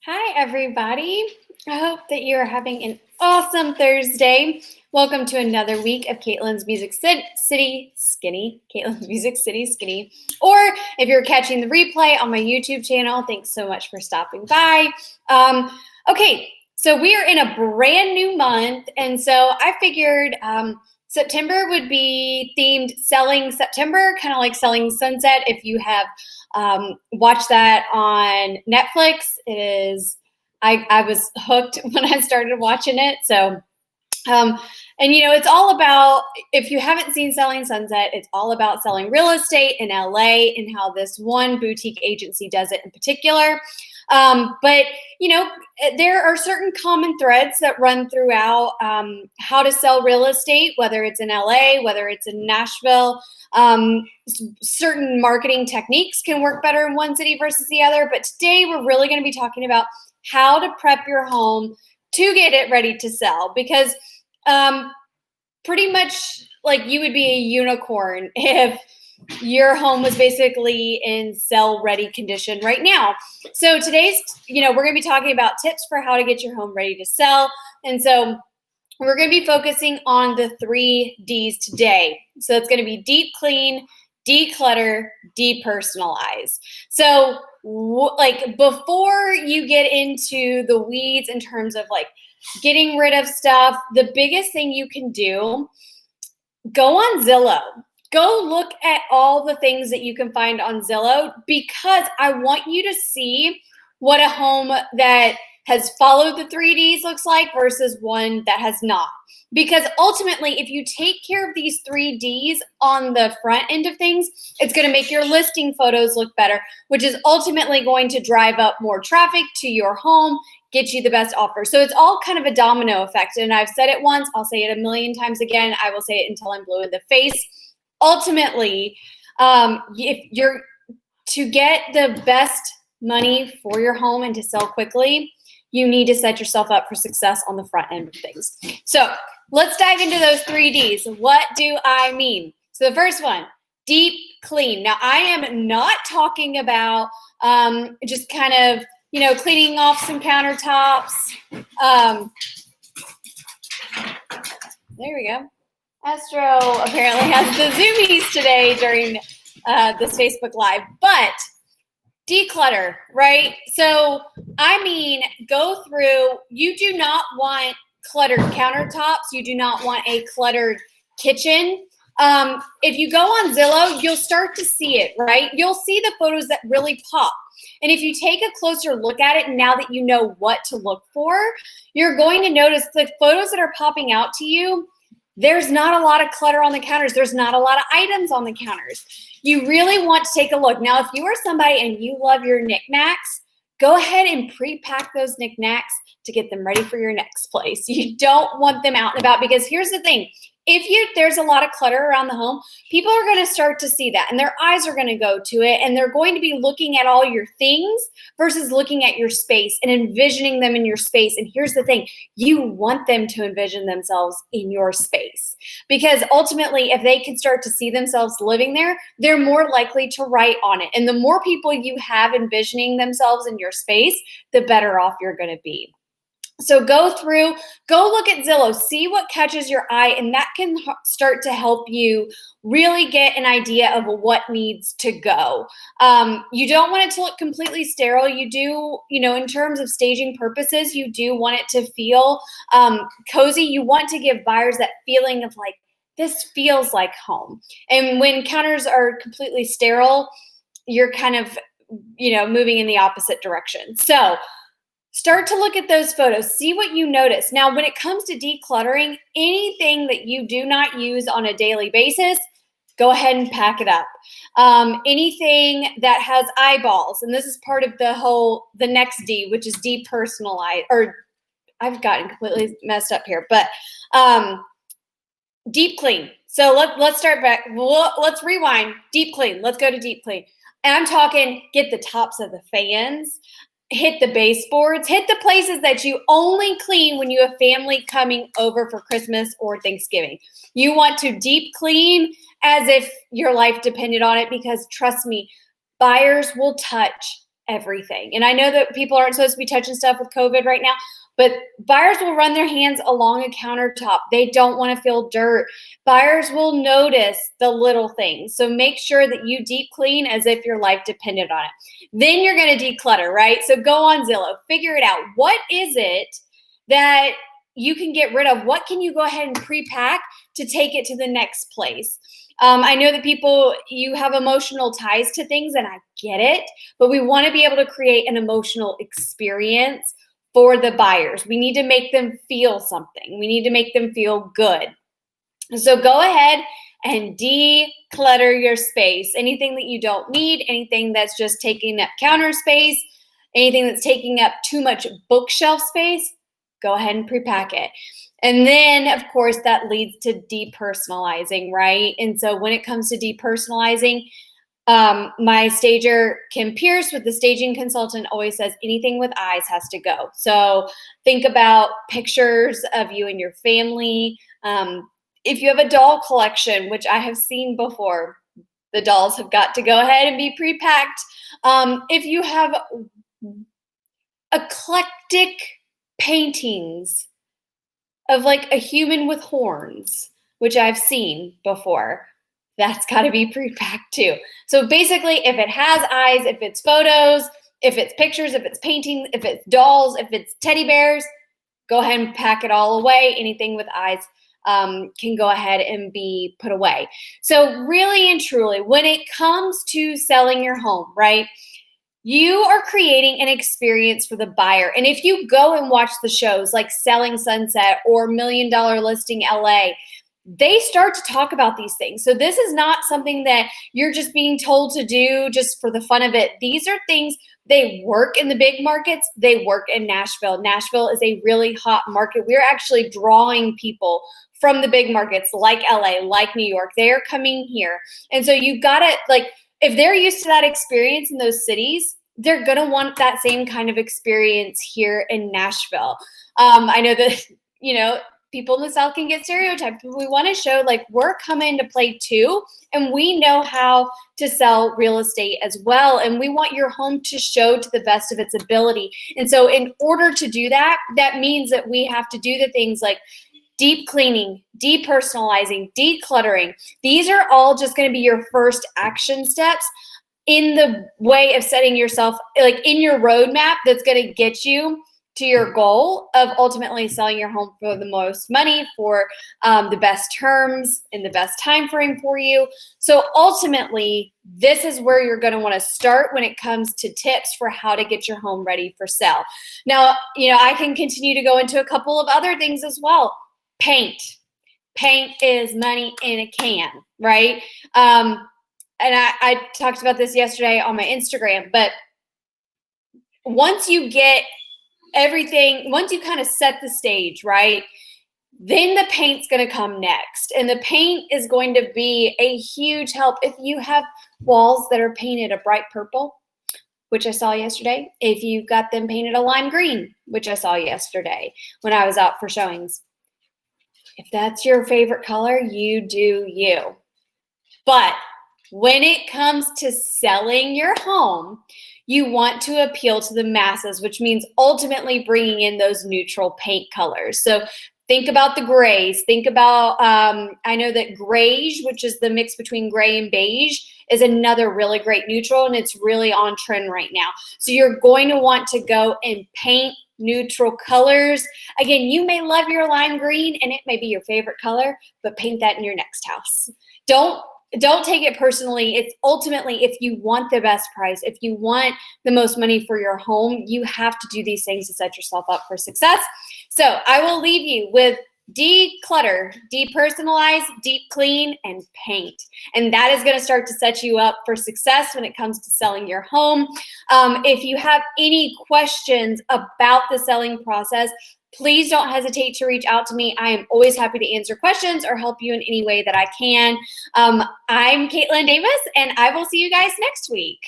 Hi, everybody. I hope that you're having an awesome Thursday. Welcome to another week of Caitlin's Music City Skinny. Caitlin's Music City Skinny. Or if you're catching the replay on my YouTube channel, thanks so much for stopping by. Okay, so we are in a brand new month, and so I figured September would be themed Selling September, kind of like Selling Sunset. If you have watched that on Netflix, it is, I was hooked when I started watching it. So, and it's all about, if you haven't seen Selling Sunset, it's all about selling real estate in LA and how this one boutique agency does it in particular. But there are certain common threads that run throughout how to sell real estate, whether it's in LA, whether it's in Nashville. Certain marketing techniques can work better in one city versus the other. But today we're really going to be talking about how to prep your home to get it ready to sell, because pretty much like you would be a unicorn if your home was basically in sell-ready condition right now. So today's, we're going to be talking about tips for how to get your home ready to sell. And so we're going to be focusing on the 3 Ds today. So it's going to be deep clean, declutter, depersonalize. So before you get into the weeds in terms of getting rid of stuff, the biggest thing you can do, go on Zillow. Go look at all the things that you can find on Zillow, because I want you to see what a home that has followed the 3 Ds looks like versus one that has not. Because ultimately, if you take care of these 3 Ds on the front end of things, it's going to make your listing photos look better, which is ultimately going to drive up more traffic to your home, get you the best offer. So it's all kind of a domino effect. And I've said it once, I'll say it a million times again. I will say it until I'm blue in the face. Ultimately, if you're to get the best money for your home and to sell quickly, you need to set yourself up for success on the front end of things. So let's dive into those 3 Ds. What do I mean? So the first one, deep clean. Now, I am not talking about just kind of, cleaning off some countertops. There we go. Astro apparently has the zoomies today during this Facebook Live, but declutter, right? So, go through, you do not want cluttered countertops. You do not want a cluttered kitchen. If you go on Zillow, you'll start to see it, right? You'll see the photos that really pop. And if you take a closer look at it, now that you know what to look for, you're going to notice the photos that are popping out to you. There's not a lot of clutter on the counters. There's not a lot of items on the counters. You really want to take a look. Now, if you are somebody and you love your knickknacks, go ahead and pre-pack those knickknacks to get them ready for your next place. You don't want them out and about, because here's the thing. If there's a lot of clutter around the home, people are going to start to see that, and their eyes are going to go to it, and they're going to be looking at all your things versus looking at your space and envisioning them in your space. And here's the thing. You want them to envision themselves in your space, because ultimately, if they can start to see themselves living there, they're more likely to write on it. And the more people you have envisioning themselves in your space, the better off you're going to be. So go look at Zillow, see what catches your eye, and that can start to help you really get an idea of what needs to go. You don't want it to look completely sterile. You do, in terms of staging purposes, you do want it to feel cozy. You want to give buyers that feeling of this feels like home. And when counters are completely sterile, you're kind of, moving in the opposite direction. So start to look at those photos. See what you notice. Now, when it comes to decluttering, anything that you do not use on a daily basis, go ahead and pack it up. Anything that has eyeballs, and this is part of the next D, which is depersonalize, or I've gotten completely messed up here, but deep clean. So let's start back. Let's rewind. Deep clean. Let's go to deep clean. And I'm talking, get the tops of the fans, hit the baseboards, hit the places that you only clean when you have family coming over for Christmas or Thanksgiving. You want to deep clean as if your life depended on it, because trust me, buyers will touch everything. And I know that people aren't supposed to be touching stuff with COVID right now, but buyers will run their hands along a countertop. They don't want to feel dirt. Buyers will notice the little things. So make sure that you deep clean as if your life depended on it. Then you're going to declutter, right? So go on Zillow, figure it out. What is it that you can get rid of? What can you go ahead and pre-pack to take it to the next place? I know that people, you have emotional ties to things, and I get it, but we want to be able to create an emotional experience for the buyers. We need to make them feel something. We need to make them feel good. So go ahead and declutter your space. Anything that you don't need, anything that's just taking up counter space, anything that's taking up too much bookshelf space, go ahead and pre-pack it. And then, of course, that leads to depersonalizing, right? And so when it comes to depersonalizing, my stager, Kim Pierce, with the staging consultant, always says anything with eyes has to go. So think about pictures of you and your family. If you have a doll collection, which I have seen before, the dolls have got to go ahead and be pre-packed. If you have eclectic paintings of like a human with horns, which I've seen before, that's got to be pre-packed too. So basically, if it has eyes, if it's photos, if it's pictures, if it's paintings, if it's dolls, if it's teddy bears, go ahead and pack it all away. Anything with eyes can go ahead and be put away. So really and truly, when it comes to selling your home, right, you are creating an experience for the buyer. And if you go and watch the shows like Selling Sunset or $1 Million Listing LA, they start to talk about these things. So this is not something that you're just being told to do just for the fun of it. These are things, they work in the big markets. They work in Nashville. Nashville is a really hot market. We're actually drawing people from the big markets like LA, like New York. They are coming here. And so you've got to, like, if they're used to that experience in those cities, they're going to want that same kind of experience here in Nashville. I know that, you know, people in the South can get stereotyped, but we want to show like we're coming to play too, and we know how to sell real estate as well. And we want your home to show to the best of its ability. And so in order to do that, that means that we have to do the things like deep cleaning, depersonalizing, decluttering. These are all just going to be your first action steps in the way of setting yourself, like in your roadmap that's going to get you to your goal of ultimately selling your home for the most money, for the best terms, in the best time frame for you. So ultimately, this is where you're going to want to start when it comes to tips for how to get your home ready for sale. Now, you know, I can continue to go into a couple of other things as well. Paint. Paint is money in a can, right? And I talked about this yesterday on my Instagram, but once you get everything, once you kind of set the stage, right, then the paint's going to come next. And the paint is going to be a huge help if you have walls that are painted a bright purple, which I saw yesterday. If you've got them painted a lime green, which I saw yesterday when I was out for showings. If that's your favorite color, you do you. But when it comes to selling your home, you want to appeal to the masses, which means ultimately bringing in those neutral paint colors. So think about the grays. Think about, I know that grayish, which is the mix between gray and beige, is another really great neutral, and it's really on trend right now. So you're going to want to go and paint neutral colors. Again, you may love your lime green and it may be your favorite color, but paint that in your next house. Don't take it personally. It's ultimately, if you want the best price, if you want the most money for your home, you have to do these things to set yourself up for success. So I will leave you with declutter, depersonalize, deep clean, and paint. And that is going to start to set you up for success when it comes to selling your home. If you have any questions about the selling process, please don't hesitate to reach out to me. I am always happy to answer questions or help you in any way that I can. I'm Caitlin Davis, and I will see you guys next week.